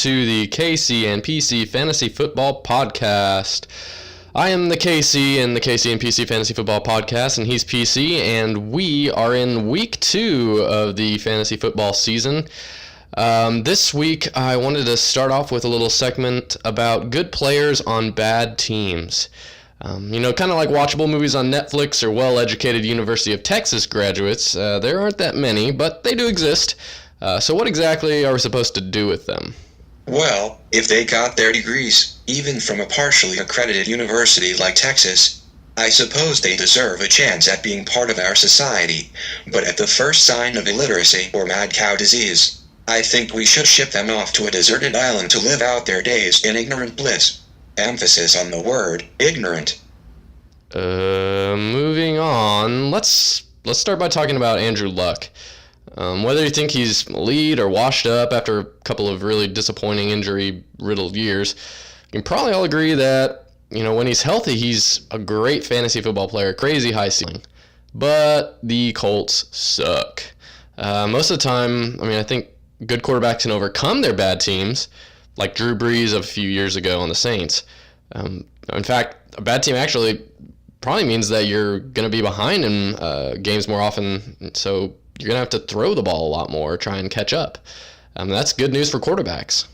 to the KC and PC Fantasy Football Podcast. I am the KC in the KC and PC Fantasy Football Podcast, and he's PC, and we are in week 2 of the fantasy football season. This week, I wanted to start off with a little segment about good players on bad teams. Kind of like watchable movies on Netflix or well-educated University of Texas graduates. There aren't that many, but they do exist. So what exactly are we supposed to do with them? Well, if they got their degrees, even from a partially accredited university like Texas, I suppose they deserve a chance at being part of our society. But at the first sign of illiteracy or mad cow disease, I think we should ship them off to a deserted island to live out their days in ignorant bliss. Emphasis on the word ignorant. Moving on. Let's start by talking about Andrew Luck. Whether you think he's elite or washed up after a couple of really disappointing injury-riddled years, you can probably all agree that, when he's healthy, he's a great fantasy football player, crazy high ceiling. But the Colts suck. Most of the time, I think good quarterbacks can overcome their bad teams, like Drew Brees of a few years ago on the Saints. In fact, a bad team actually probably means that you're going to be behind in games more often, so you're going to have to throw the ball a lot more, try and catch up. That's good news for quarterbacks.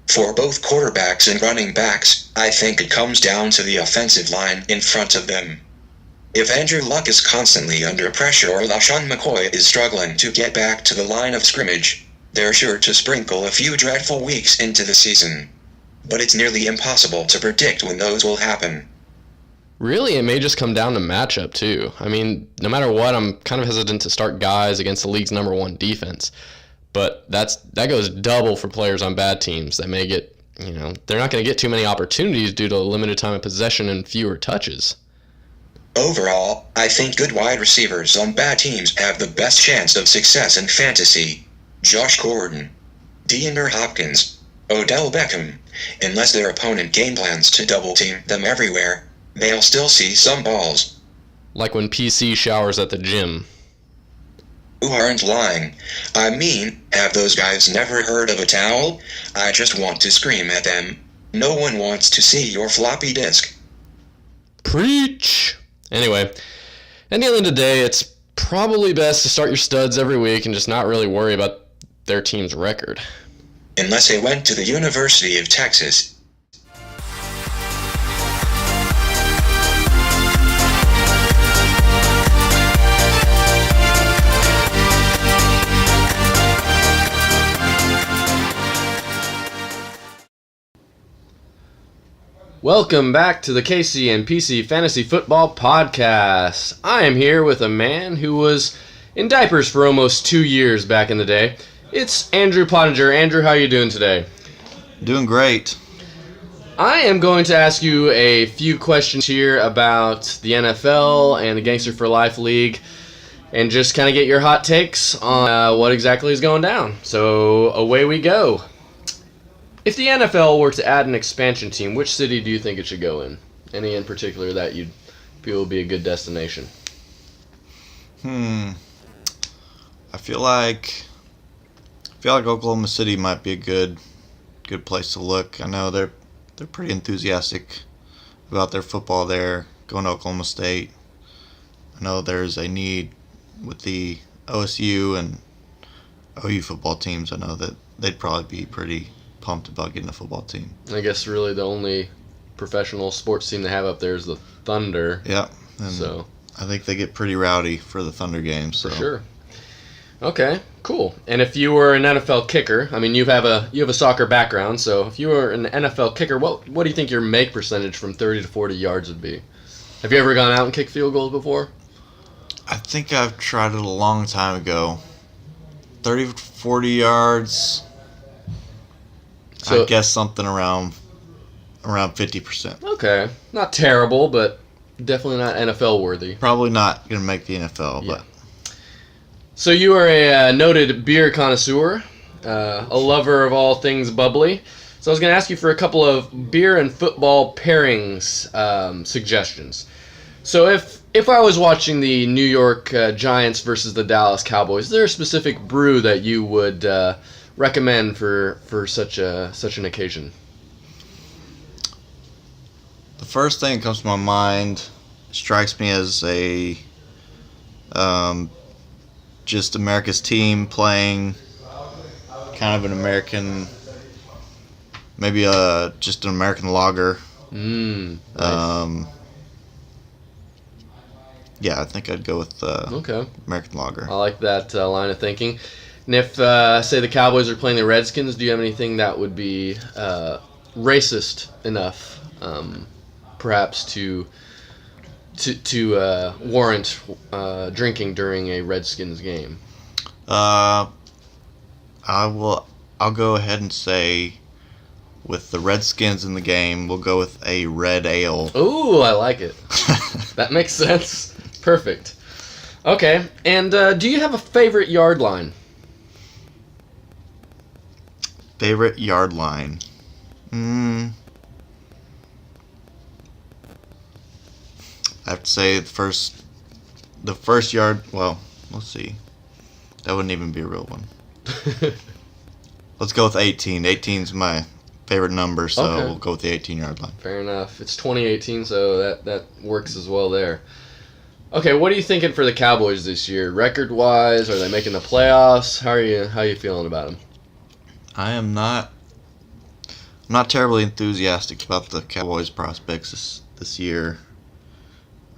For both quarterbacks and running backs, I think it comes down to the offensive line in front of them. If Andrew Luck is constantly under pressure or LaShawn McCoy is struggling to get back to the line of scrimmage, they're sure to sprinkle a few dreadful weeks into the season. But it's nearly impossible to predict when those will happen. Really, it may just come down to matchup, too. No matter what, I'm kind of hesitant to start guys against the league's number 1 defense. But that goes double for players on bad teams that may get, they're not going to get too many opportunities due to a limited time of possession and fewer touches. Overall, I think good wide receivers on bad teams have the best chance of success in fantasy. Josh Gordon, DeAndre Hopkins, Odell Beckham. Unless their opponent game plans to double-team them everywhere, they'll still see some balls. Like when PC showers at the gym. You aren't lying. Have those guys never heard of a towel? I just want to scream at them. No one wants to see your floppy disk. Preach! Anyway, at the end of the day, it's probably best to start your studs every week and just not really worry about their team's record. Unless they went to the University of Texas. Welcome back to the KC and PC Fantasy Football Podcast. I am here with a man who was in diapers for almost 2 years back in the day. It's Andrew Pottinger. Andrew, how are you doing today? Doing great. I am going to ask you a few questions here about the NFL and the Gangster for Life League and just kind of get your hot takes on what exactly is going down. So away we go. If the NFL were to add an expansion team, which city do you think it should go in? Any in particular that you'd feel would be a good destination? I feel like Oklahoma City might be a good place to look. I know they're pretty enthusiastic about their football there, going to Oklahoma State. I know there's a need with the OSU and OU football teams. I know that they'd probably be pretty pumped about getting a football team. I guess really the only professional sports team they have up there is the Thunder. Yeah. So I think they get pretty rowdy for the Thunder games. So. For sure. Okay, cool. And if you were an NFL kicker, you have a soccer background, so if you were an NFL kicker, what do you think your make percentage from 30 to 40 yards would be? Have you ever gone out and kicked field goals before? I think I've tried it a long time ago. 30 to 40 yards. So, I guess something around 50%. Okay. Not terrible, but definitely not NFL worthy. Probably not going to make the NFL, yeah. But. So you are a noted beer connoisseur, a lover of all things bubbly. So I was going to ask you for a couple of beer and football pairings suggestions. So if I was watching the New York Giants versus the Dallas Cowboys, is there a specific brew that you would recommend for such an occasion? The first thing that comes to my mind strikes me as a just America's team playing kind of an American, maybe just an American lager. Nice. Yeah, I think I'd go with Okay. American lager. I like that line of thinking. And if, say, the Cowboys are playing the Redskins, do you have anything that would be racist enough, perhaps to warrant drinking during a Redskins game? I'll go ahead and say, with the Redskins in the game, we'll go with a red ale. Ooh, I like it. That makes sense. Perfect. Okay, and do you have a favorite yard line? Favorite yard line? I have to say the first yard. Well, let's see. That wouldn't even be a real one. Let's go with 18. 18's my favorite number, so Okay. we'll go with the 18-yard line. Fair enough. It's 2018, so that works as well there. Okay, what are you thinking for the Cowboys this year? Record-wise, are they making the playoffs? How are you feeling about them? I'm not terribly enthusiastic about the Cowboys' prospects this year.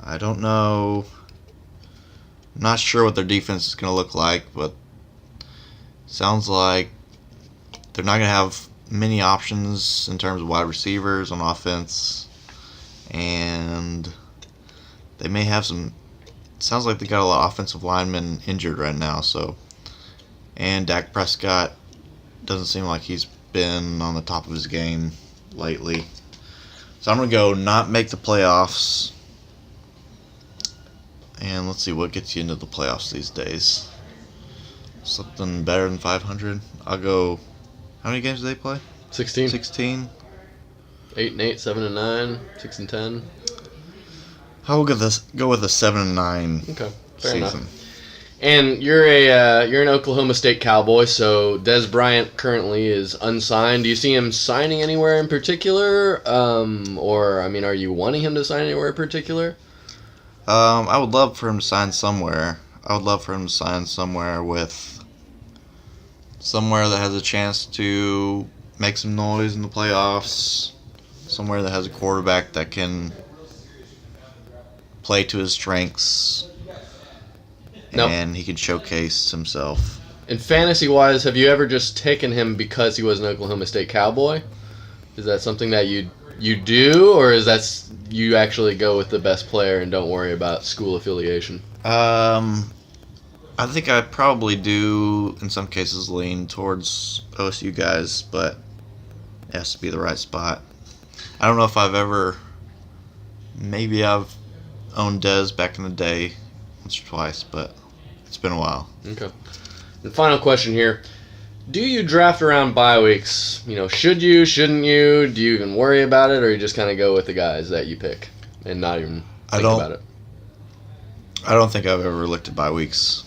I don't know. I'm not sure what their defense is going to look like, but sounds like they're not going to have many options in terms of wide receivers on offense, and they may have some. Sounds like they got a lot of offensive linemen injured right now. And Dak Prescott doesn't seem like he's been on the top of his game lately. So I'm gonna go not make the playoffs. And let's see what gets you into the playoffs these days. Something better than 500. I'll go. How many games do they play? 16. 16. 8-8, 7-9, 6-10. I'll go with a 7-9 Okay, fair season. enough. And you're an Oklahoma State Cowboy, so Des Bryant currently is unsigned. Do you see him signing anywhere in particular, or I mean, are you wanting him to sign anywhere in particular? I would love for him to sign somewhere. I would love for him to sign somewhere that has a chance to make some noise in the playoffs. Somewhere that has a quarterback that can play to his strengths. Nope. And he can showcase himself. And fantasy-wise, have you ever just taken him because he was an Oklahoma State Cowboy? Is that something that you do, or is that you actually go with the best player and don't worry about school affiliation? I think I probably do, in some cases, lean towards OSU guys, but it has to be the right spot. I don't know if maybe I've owned Dez back in the day once or twice, but it's been a while. Okay. And final question here. Do you draft around bye weeks? Should you, shouldn't you? Do you even worry about it, or you just kind of go with the guys that you pick and not even think about it? I don't think I've ever looked at bye weeks.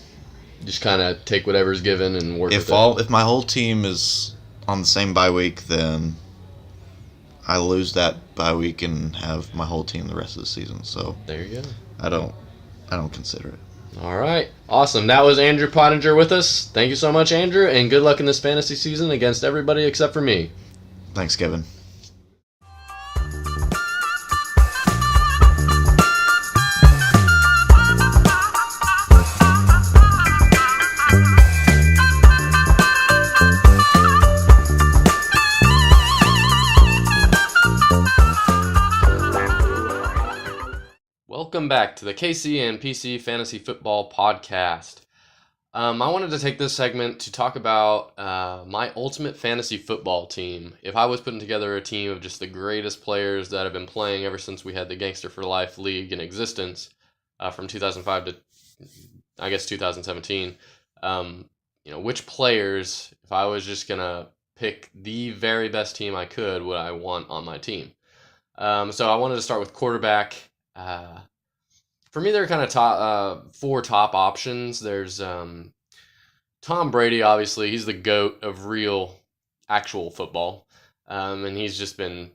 Just kind of take whatever's given and work with it. If my whole team is on the same bye week, then I lose that bye week and have my whole team the rest of the season. So there you go. I don't consider it. All right. Awesome. That was Andrew Pottinger with us. Thank you so much, Andrew, and good luck in this fantasy season against everybody except for me. Thanks, Kevin. Welcome back to the KC and PC Fantasy Football Podcast. I wanted to take this segment to talk about my ultimate fantasy football team. If I was putting together a team of just the greatest players that have been playing ever since we had the Gangster for Life League in existence from 2005 to, I guess, 2017, which players, if I was just going to pick the very best team I could, would I want on my team? So I wanted to start with quarterback. For me, there are kind of four top options. There's Tom Brady, obviously, he's the GOAT of real, actual football. And he's just been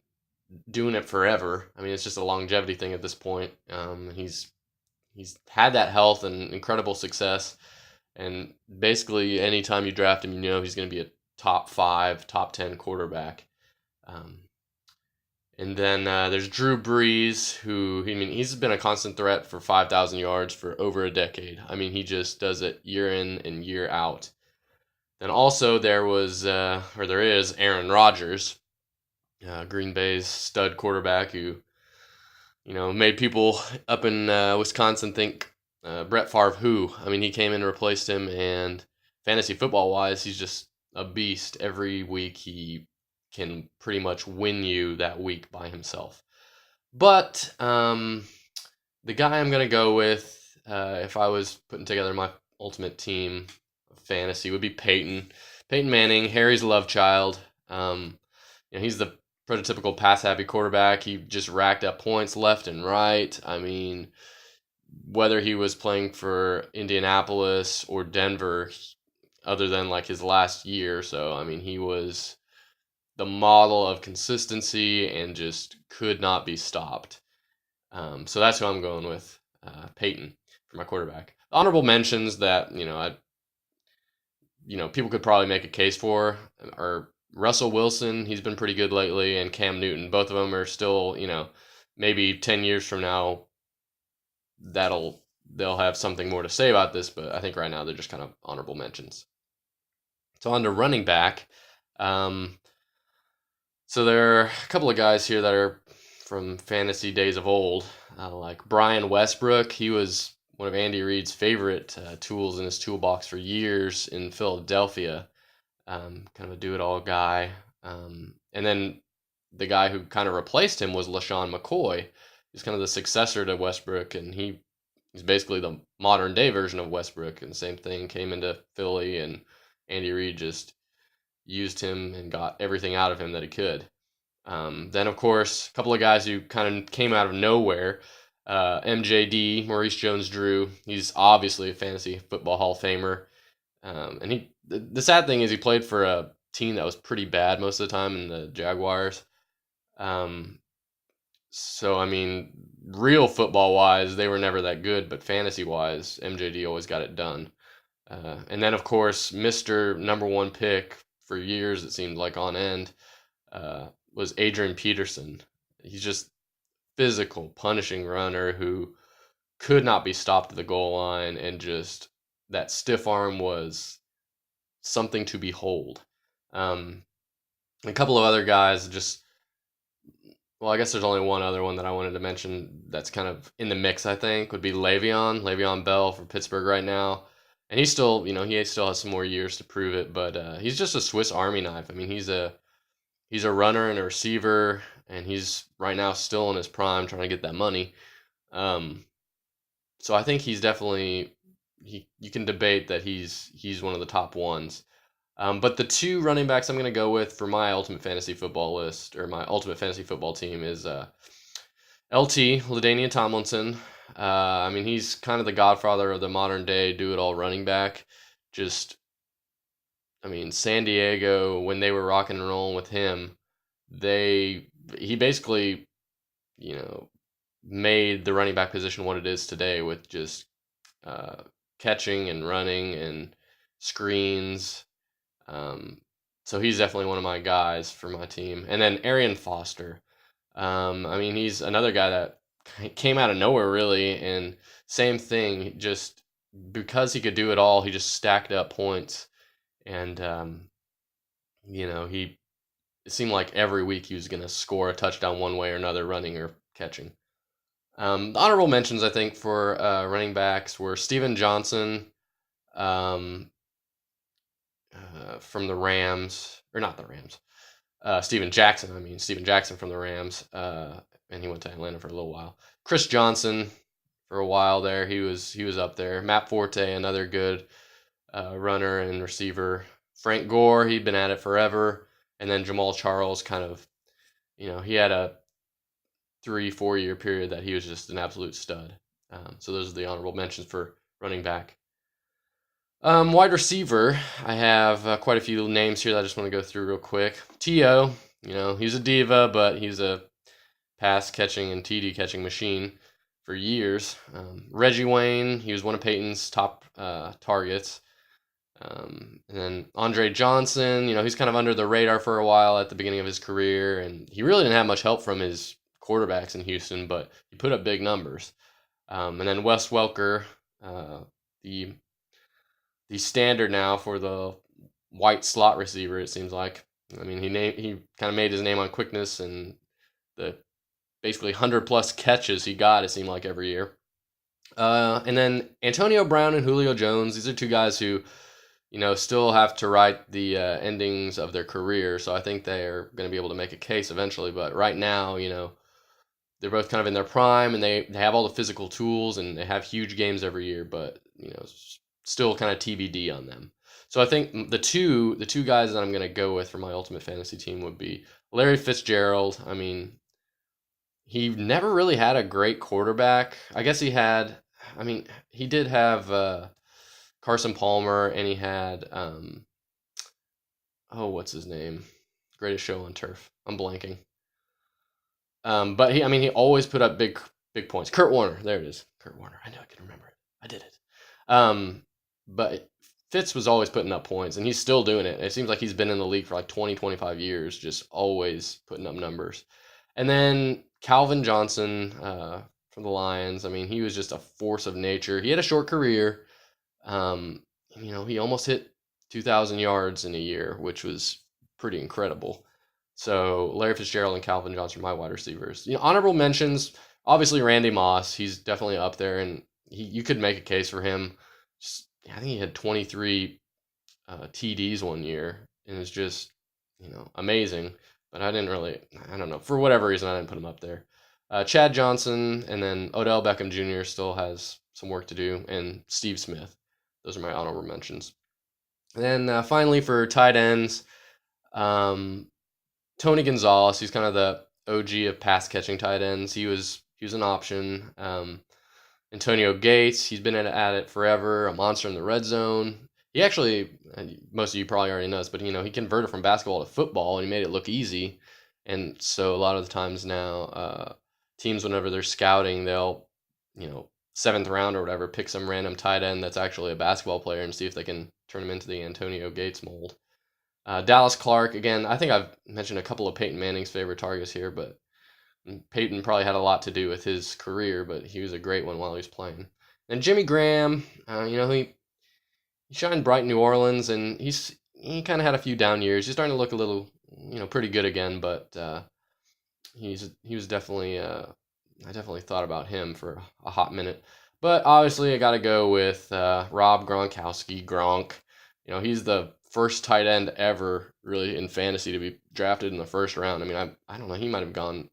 doing it forever. I mean, it's just a longevity thing at this point. He's had that health and incredible success. And basically, anytime you draft him, you know he's going to be a top 5, top 10 quarterback. Um, and then there's Drew Brees, who, I mean, he's been a constant threat for 5,000 yards for over a decade. I mean, he just does it year in and year out. Then also there was, or there is, Aaron Rodgers, Green Bay's stud quarterback who, made people up in Wisconsin think Brett Favre who. I mean, he came in and replaced him, and fantasy football wise, he's just a beast. Every week he can pretty much win you that week by himself. But the guy I'm going to go with, if I was putting together my ultimate team of fantasy, would be Peyton. Peyton Manning, Harry's love child. He's the prototypical pass-happy quarterback. He just racked up points left and right. I mean, whether he was playing for Indianapolis or Denver, other than like his last year or so, I mean, he was the model of consistency and just could not be stopped. So that's who I'm going with, Peyton, for my quarterback. Honorable mentions that people could probably make a case for are Russell Wilson. He's been pretty good lately, and Cam Newton. Both of them are still, maybe 10 years from now, they'll have something more to say about this. But I think right now they're just kind of honorable mentions. So on to running back. So there are a couple of guys here that are from fantasy days of old, like Brian Westbrook. He was one of Andy Reid's favorite tools in his toolbox for years in Philadelphia. Kind of a do-it-all guy. And then the guy who kind of replaced him was LaShawn McCoy. He's kind of the successor to Westbrook, and he's basically the modern-day version of Westbrook. And the same thing, came into Philly, and Andy Reid just used him and got everything out of him that he could. Then, of course, a couple of guys who kind of came out of nowhere. MJD, Maurice Jones-Drew. He's obviously a fantasy football Hall of Famer. And the sad thing is he played for a team that was pretty bad most of the time in the Jaguars. So, I mean, real football-wise, they were never that good, but fantasy-wise, MJD always got it done. And then, of course, Mr. Number One pick for years, it seemed like on end, was Adrian Peterson. He's just physical, punishing runner who could not be stopped at the goal line, and just that stiff arm was something to behold. A couple of other guys I guess there's only one other one that I wanted to mention that's kind of in the mix, I think, would be Le'Veon Bell for Pittsburgh right now. And he still has some more years to prove it, but he's just a Swiss Army knife. I mean, he's a runner and a receiver, and he's right now still in his prime trying to get that money. So I think he's definitely, you can debate that he's one of the top ones. But the two running backs I'm going to go with for my ultimate fantasy football list, or my ultimate fantasy football team, is LT, LaDainian Tomlinson. I mean, he's kind of the godfather of the modern day do-it-all running back. I mean, San Diego, when they were rocking and rolling with him, he basically, made the running back position what it is today with just catching and running and screens. So he's definitely one of my guys for my team. And then Arian Foster. I mean, he's another guy that came out of nowhere, really, and same thing, just because he could do it all, he just stacked up points. And, it seemed like every week he was going to score a touchdown one way or another, running or catching. The honorable mentions, I think, for running backs were Steven Johnson from the Rams, or not the Rams, Steven Jackson from the Rams, and he went to Atlanta for a little while. Chris Johnson, for a while there, he was up there. Matt Forte, another good runner and receiver. Frank Gore, he'd been at it forever. And then Jamal Charles kind of, he had a 3-4 year period that he was just an absolute stud. So those are the honorable mentions for running back. Wide receiver, I have quite a few names here that I just want to go through real quick. T.O., he's a diva, but he's a pass catching and TD catching machine for years. Reggie Wayne, he was one of Peyton's top targets. And then Andre Johnson, he's kind of under the radar for a while at the beginning of his career, and he really didn't have much help from his quarterbacks in Houston, but he put up big numbers. And then Wes Welker, the standard now for the white slot receiver. It seems like. I mean, he kind of made his name on quickness and the basically 100+ catches he got. It seemed like every year. And then Antonio Brown and Julio Jones. These are two guys who, still have to write the endings of their career. So I think they're going to be able to make a case eventually. But right now, they're both kind of in their prime, and they have all the physical tools, and they have huge games every year. But still kind of TBD on them. So I think the two guys that I'm going to go with for my ultimate fantasy team would be Larry Fitzgerald. I mean, he never really had a great quarterback. I guess he did have Carson Palmer, and he had what's his name? Greatest Show on Turf. I'm blanking. But he always put up big points. Kurt Warner, there it is. Kurt Warner. I know I can remember it. I did it. But Fitz was always putting up points, and he's still doing it. It seems like he's been in the league for like 20, 25 years, just always putting up numbers. And then Calvin Johnson from the Lions. I mean, he was just a force of nature. He had a short career. He almost hit 2,000 yards in a year, which was pretty incredible. So Larry Fitzgerald and Calvin Johnson are my wide receivers. Honorable mentions, obviously Randy Moss. He's definitely up there, and you could make a case for him. I think he had 23 TDs one year, and it's just, amazing. But I don't know, for whatever reason, I didn't put him up there. Chad Johnson, and then Odell Beckham Jr. still has some work to do, and Steve Smith. Those are my honorable mentions. And then finally for tight ends, Tony Gonzalez. He's kind of the OG of pass catching tight ends. He was an option. Antonio Gates, he's been at it forever, a monster in the red zone. He actually, most of you probably already know this, but he converted from basketball to football, and he made it look easy. And so a lot of the times now, teams, whenever they're scouting, they'll, 7th round or whatever, pick some random tight end that's actually a basketball player and see if they can turn him into the Antonio Gates mold. Dallas Clark, again, I think I've mentioned a couple of Peyton Manning's favorite targets here, but Peyton probably had a lot to do with his career, but he was a great one while he was playing. And Jimmy Graham, he shined bright in New Orleans, and he kind of had a few down years. He's starting to look a little, pretty good again, but he was definitely I definitely thought about him for a hot minute. But obviously, I got to go with Rob Gronkowski, Gronk. He's the first tight end ever, really, in fantasy to be drafted in the first round. I mean, I don't know, he might have gone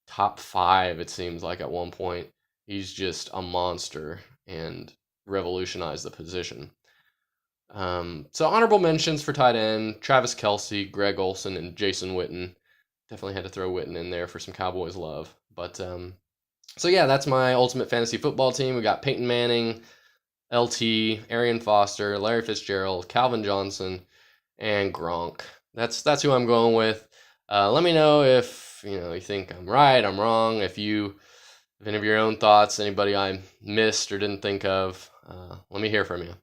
top 5, it seems like, at one point. He's just a monster and revolutionized the position. So honorable mentions for tight end: Travis Kelce, Greg Olsen, and Jason Witten. Definitely had to throw Witten in there for some Cowboys love. But so yeah, that's my ultimate fantasy football team. We got Peyton Manning, LT, Arian Foster, Larry Fitzgerald, Calvin Johnson, and Gronk. That's who I'm going with. Let me know if you think I'm right, I'm wrong. If any of your own thoughts, anybody I missed or didn't think of, let me hear from you.